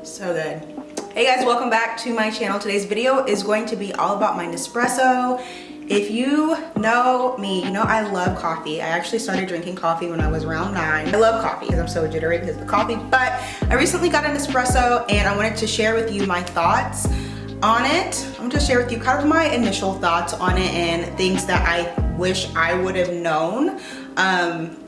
So good. Hey guys, welcome back to my channel. Today's video is going to be all about my Nespresso. If you know me, you know I love coffee. I actually started drinking coffee when I was around 9. I love coffee because I'm so jittery because of the coffee, but I recently got an Nespresso and I wanted to share with you my thoughts on it. I'm going to share with you kind of my initial thoughts on it and things that I wish I would have known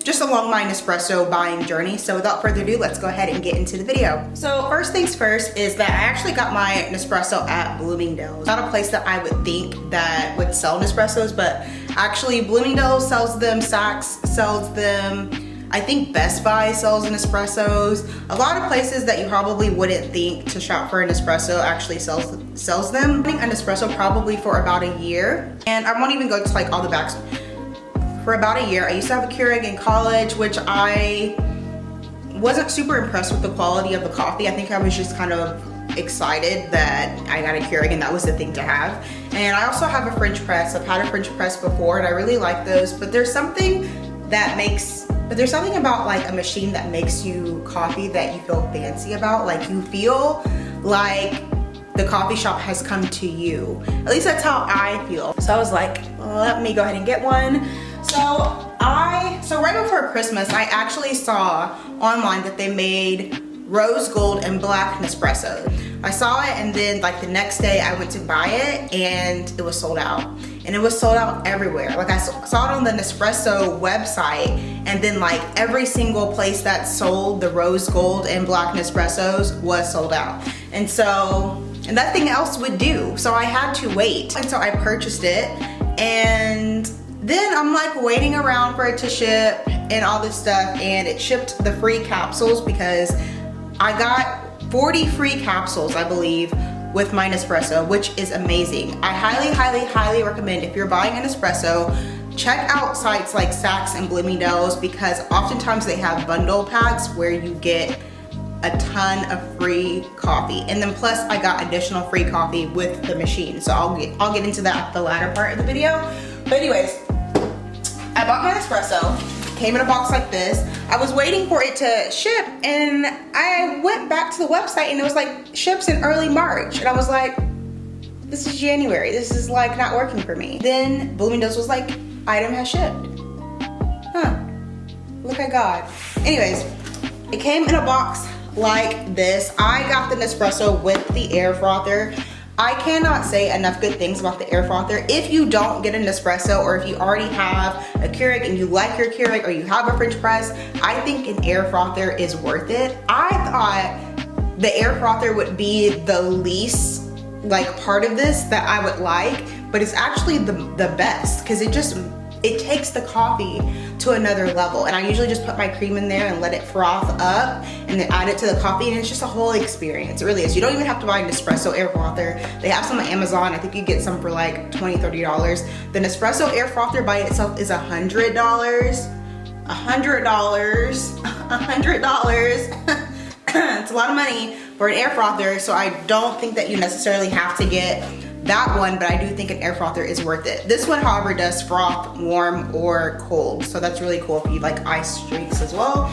just along my Nespresso buying journey. So without further ado, let's go ahead and get into the video. So first things first is that I actually got my Nespresso at Bloomingdale's. Not a place that I would think that would sell Nespressos, but actually Bloomingdale's sells them, Saks sells them. I think Best Buy sells Nespressos. A lot of places that you probably wouldn't think to shop for an Nespresso actually sells them. I think an Nespresso probably for about a year. And I won't even go to like all the backs. For about a year, I used to have a Keurig in college, which I wasn't super impressed with the quality of the coffee. I think I was just kind of excited that I got a Keurig and that was the thing to have. And I also have a French press. I've had a French press before and I really like those, but there's something about like a machine that makes you coffee that you feel fancy about. Like you feel like the coffee shop has come to you. At least that's how I feel. So I was like, let me go ahead and get one. So right before Christmas, I actually saw online that they made rose gold and black Nespresso. I saw it and then like the next day I went to buy it and it was sold out. And it was sold out everywhere. Like I saw it on the Nespresso website and then like every single place that sold the rose gold and black Nespressos was sold out. And nothing else would do. So I had to wait. And so I purchased it and then I'm like waiting around for it to ship and all this stuff, and it shipped the free capsules because I got 40 free capsules, I believe, with my Nespresso, which is amazing. I highly recommend if you're buying an Nespresso, check out sites like Saks and Bloomingdale's because oftentimes they have bundle packs where you get a ton of free coffee. And then plus I got additional free coffee with the machine. So I'll get into that at the latter part of the video. But anyways, I bought my Nespresso, came in a box like this. I was waiting for it to ship and I went back to the website and it was like ships in early March. And I was like, this is January. This is like not working for me. Then Bloomingdale's was like, item has shipped. Huh, look at God. Anyways, it came in a box like this. I got the Nespresso with the air frother. I cannot say enough good things about the air frother. If you don't get an Nespresso or if you already have a Keurig and you like your Keurig or you have a French press, I think an air frother is worth it. I thought the air frother would be the least like part of this that I would like, but it's actually the best because it takes the coffee to another level. And I usually just put my cream in there and let it froth up and then add it to the coffee, and it's just a whole experience. It really is. You don't even have to buy an Nespresso air frother. They have some on Amazon. I think you get some for like $20, $30. The Nespresso air frother by itself is $100. $100. It's a lot of money for an air frother, so I don't think that you necessarily have to get that one, but I do think an air frother is worth it. This one, however, does froth warm or cold, so that's really cool if you like ice drinks as well.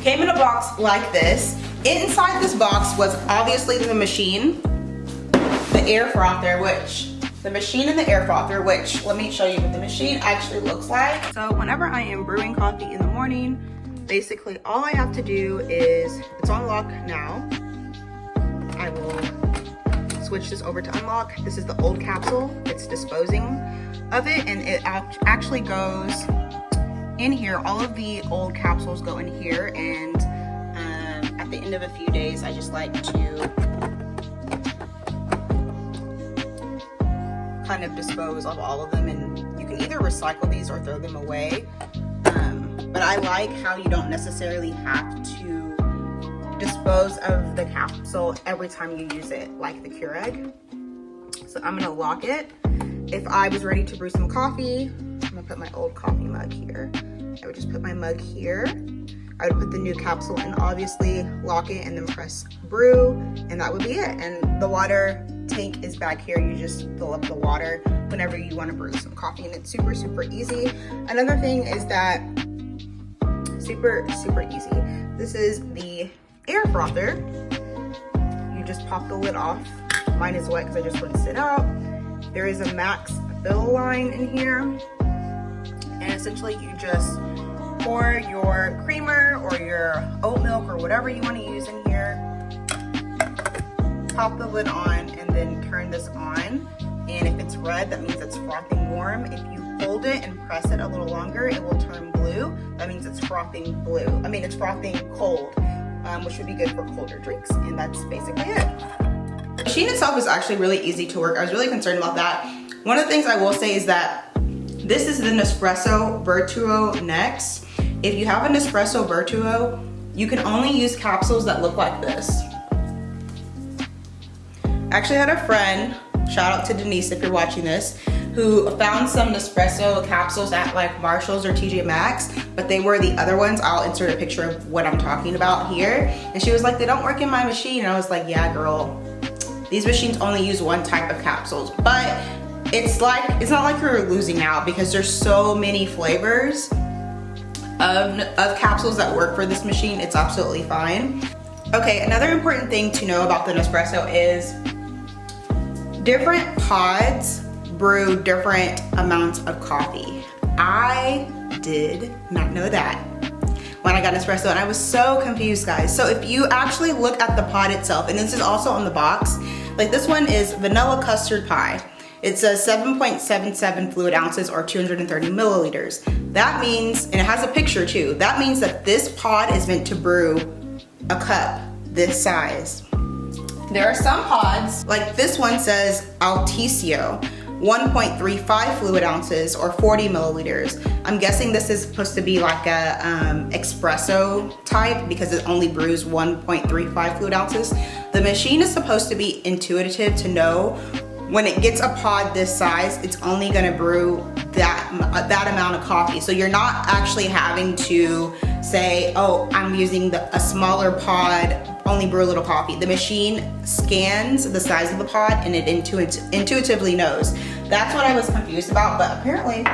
Came in a box like this. Inside this box was obviously the machine, the air frother, the machine and the air frother, which let me show you what the machine actually looks like. So whenever I am brewing coffee in the morning, basically all I have to do is, it's on lock now. I will switch this over to unlock. This is the old capsule. It's disposing of it and it actually goes in here. All of the old capsules go in here, and at the end of a few days I just like to kind of dispose of all of them, and you can either recycle these or throw them away, but I like how you don't necessarily have to dispose of the capsule every time you use it like the Keurig. So I'm gonna lock it. If I was ready to brew some coffee, I'm gonna put my old coffee mug here. I would just put my mug here. I would put the new capsule and obviously lock it and then press brew, and that would be it. And the water tank is back here. You just fill up the water whenever you want to brew some coffee, and it's super easy. Another thing is that super easy. This is the air frother. just pop the lid off. Mine is wet because I just rinsed it out. There is a max fill line in here. And essentially you just pour your creamer or your oat milk or whatever you want to use in here. Pop the lid on and then turn this on. And if it's red, that means it's frothing warm. If you hold it and press it a little longer, it will turn blue. That means it's frothing blue. I mean, it's frothing cold, which would be good for colder drinks. And that's basically it. The machine itself is actually really easy to work. I was really concerned about that. One of the things I will say is that this is the Nespresso Vertuo Next. If you have a Nespresso Vertuo, you can only use capsules that look like this. I actually had a friend, shout out to Denise if you're watching this, who found some Nespresso capsules at like Marshall's or TJ Maxx, but they were the other ones. I'll insert a picture of what I'm talking about here. And she was like, they don't work in my machine. And I was like, yeah, girl, these machines only use one type of capsules. But it's not like you're losing out because there's so many flavors of capsules that work for this machine. It's absolutely fine. Okay, another important thing to know about the Nespresso is different pods brew different amounts of coffee. I did not know that when I got Nespresso, and I was so confused, guys. So if you actually look at the pod itself, and this is also on the box, like this one is vanilla custard pie. It says 7.77 fluid ounces or 230 milliliters. That means, and it has a picture too, that means that this pod is meant to brew a cup this size. There are some pods, like this one says Alticio, 1.35 fluid ounces or 40 milliliters. I'm guessing this is supposed to be like a espresso type because it only brews 1.35 fluid ounces. The machine is supposed to be intuitive to know when it gets a pod this size, it's only gonna brew that amount of coffee. So you're not actually having to say, oh, I'm using a smaller pod, only brew a little coffee. The machine scans the size of the pod and it intuitively knows. That's what I was confused about, but apparently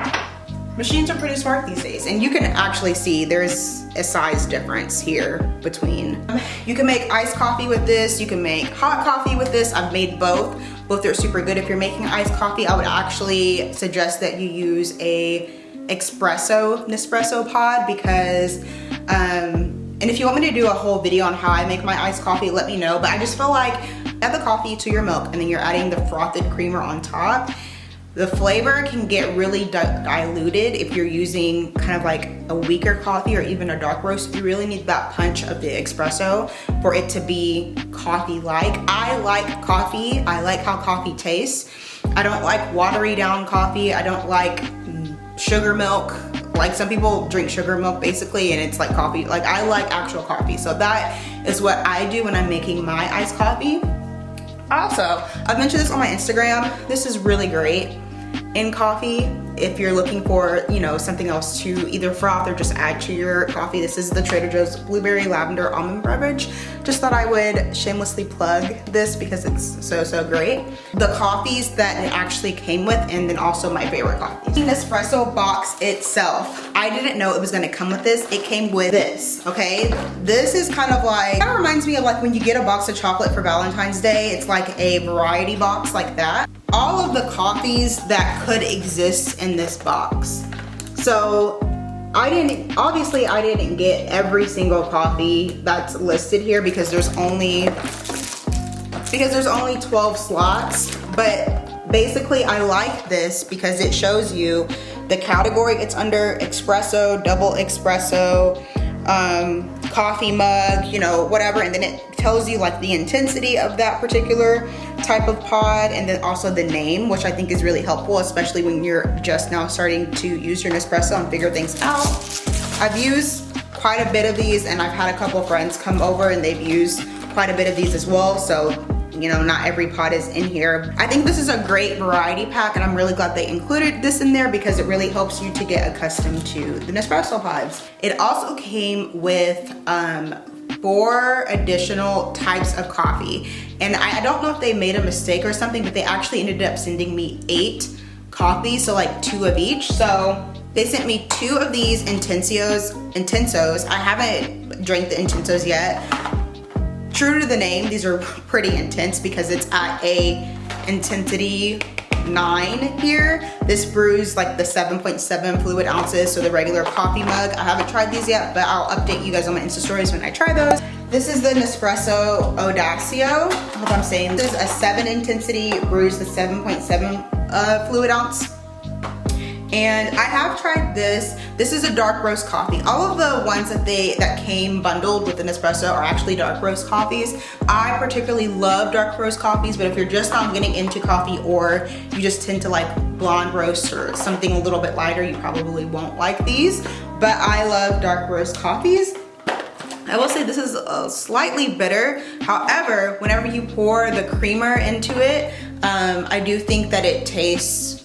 machines are pretty smart these days. And you can actually see there's a size difference here between. You can make iced coffee with this, you can make hot coffee with this. I've made both. Both are super good. If you're making iced coffee, I would actually suggest that you use a Nespresso pod because, and if you want me to do a whole video on how I make my iced coffee, let me know. But I just feel like add the coffee to your milk and then you're adding the frothed creamer on top. The flavor can get really diluted if you're using kind of like a weaker coffee or even a dark roast. You really need that punch of the espresso for it to be coffee-like. I like coffee. I like how coffee tastes. I don't like watery down coffee. I don't like sugar milk. Like some people drink sugar milk basically and it's like coffee. Like I like actual coffee. So that is what I do when I'm making my iced coffee. Also, I've mentioned this on my Instagram. This is really great in coffee if you're looking for, you know, something else to either froth or just add to your coffee. This is the Trader Joe's Blueberry Lavender Almond Beverage. Just thought I would shamelessly plug this because it's so great. The coffees that it actually came with, and then also my favorite coffees. The Nespresso box itself, I didn't know it was gonna come with this. It came with this, okay? This is kind of reminds me of like when you get a box of chocolate for Valentine's Day. It's like a variety box like that. All of the coffees that could exist in this box. So obviously I didn't get every single coffee that's listed here because there's only 12 slots, but basically I like this because it shows you the category it's under: espresso, double espresso, coffee mug, you know, whatever, and then it tells you like the intensity of that particular type of pod, and then also the name, which I think is really helpful, especially when you're just now starting to use your Nespresso and figure things out. I've used quite a bit of these, and I've had a couple friends come over and they've used quite a bit of these as well, so you know, not every pod is in here. I think this is a great variety pack, and I'm really glad they included this in there because it really helps you to get accustomed to the Nespresso pods. It also came with 4 additional types of coffee, and I don't know if they made a mistake or something, but they actually ended up sending me 8 coffees, so like 2 of each. So they sent me 2 of these intensos. I haven't drank the intensos yet. true to the name, these are pretty intense because it's at a intensity 9 here. This brews like the 7.7 fluid ounces, so the regular coffee mug. I haven't tried these yet, but I'll update you guys on my Insta stories when I try those. This is the Nespresso Audacio. I hope I'm saying this is a 7 intensity, brews the 7.7 fluid ounce. And I have tried this. This is a dark roast coffee. All of the ones that came bundled with the Nespresso are actually dark roast coffees. I particularly love dark roast coffees, but if you're just not getting into coffee or you just tend to like blonde roast or something a little bit lighter, you probably won't like these. But I love dark roast coffees. I will say this is slightly bitter. However, whenever you pour the creamer into it, I do think that it tastes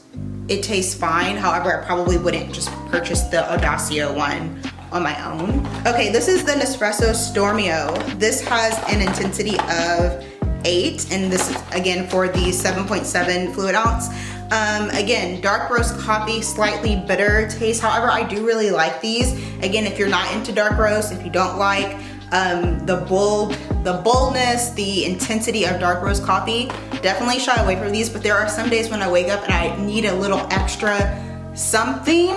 fine. However, I probably wouldn't just purchase the Audacio one on my own. Okay, this is the Nespresso Stormio. This has an intensity of 8, and this is again for the 7.7 fluid ounce. Again, dark roast coffee, slightly bitter taste. However, I do really like these. Again, if you're not into dark roast, if you don't like the boldness, the intensity of dark roast coffee, definitely shy away from these. But there are some days when I wake up and I need a little extra something.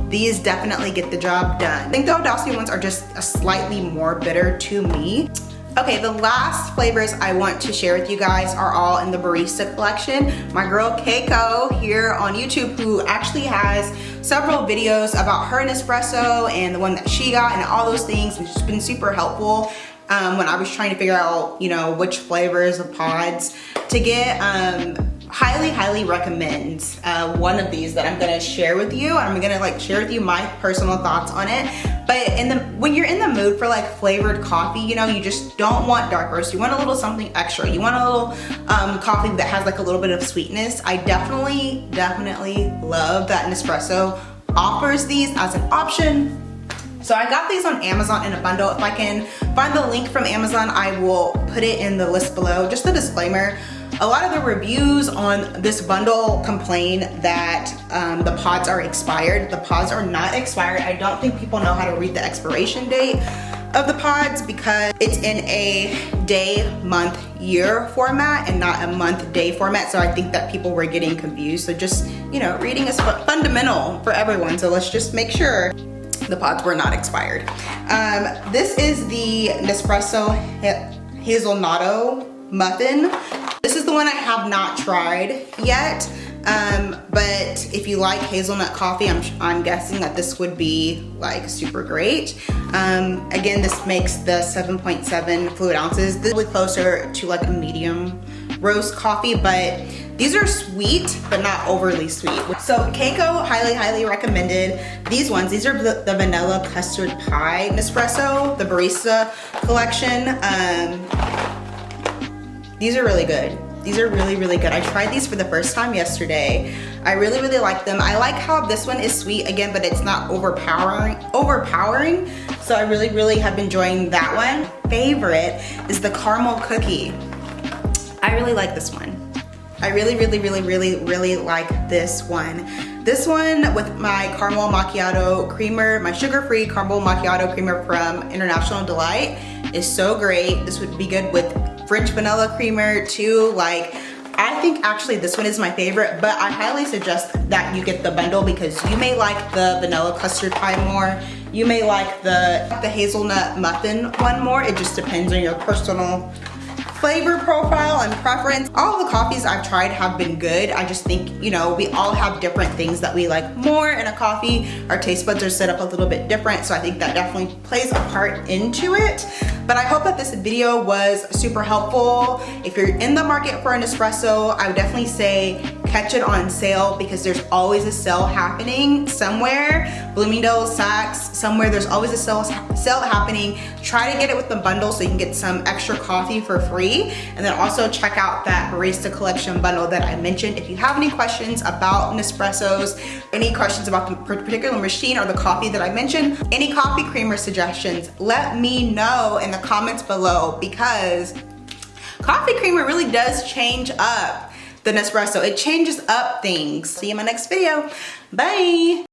These definitely get the job done. I think the Audacio ones are just a slightly more bitter to me. Okay, the last flavors I want to share with you guys are all in the barista collection. My girl Keiko here on YouTube, who actually has several videos about her Nespresso and the one that she got and all those things, and it's been super helpful when I was trying to figure out, you know, which flavors of pods to get. Highly recommend one of these that I'm gonna share with you. I'm gonna like share with you my personal thoughts on it. But when you're in the mood for like flavored coffee, you know, you just don't want dark roast. You want a little something extra. You want a little coffee that has like a little bit of sweetness. I definitely love that Nespresso offers these as an option. So I got these on Amazon in a bundle. If I can find the link from Amazon, I will put it in the list below. Just a disclaimer. A lot of the reviews on this bundle complain that the pods are expired. The pods are not expired. I don't think people know how to read the expiration date of the pods because it's in a day, month, year format and not a month, day format. So I think that people were getting confused. So just, you know, reading is fundamental for everyone. So let's just make sure the pods were not expired. This is the Nespresso Hazelnutto Muffin. This is the one I have not tried yet, but if you like hazelnut coffee, I'm guessing that this would be like super great. Again, this makes the 7.7 fluid ounces. This is really closer to like a medium roast coffee, but these are sweet, but not overly sweet. So Keiko highly recommended these ones. These are the vanilla custard pie Nespresso, the barista collection. These are really good. These are really good. I tried these for the first time yesterday. I really like them. I like how this one is sweet again, but it's not overpowering. So I really have been enjoying that one. Favorite is the caramel cookie. I really like this one. I really like this one. This one with my caramel macchiato creamer, my sugar-free caramel macchiato creamer from International Delight is so great. This would be good with French vanilla creamer too. Like, I think actually this one is my favorite, but I highly suggest that you get the bundle because you may like the vanilla custard pie more. You may like the hazelnut muffin one more. It just depends on your personal flavor profile and preference. All the coffees I've tried have been good. I just think, you know, we all have different things that we like more in a coffee. Our taste buds are set up a little bit different, so I think that definitely plays a part into it. But I hope that this video was super helpful. If you're in the market for an espresso, I would definitely say catch it on sale because there's always a sale happening somewhere. Bloomingdale's, Saks, somewhere there's always a sale happening. Try to get it with the bundle so you can get some extra coffee for free. And then also check out that barista collection bundle that I mentioned. If you have any questions about Nespressos, any questions about the particular machine or the coffee that I mentioned, any coffee creamer suggestions, let me know in the comments below because coffee creamer really does change up the Nespresso. It changes up things. See you in my next video. Bye.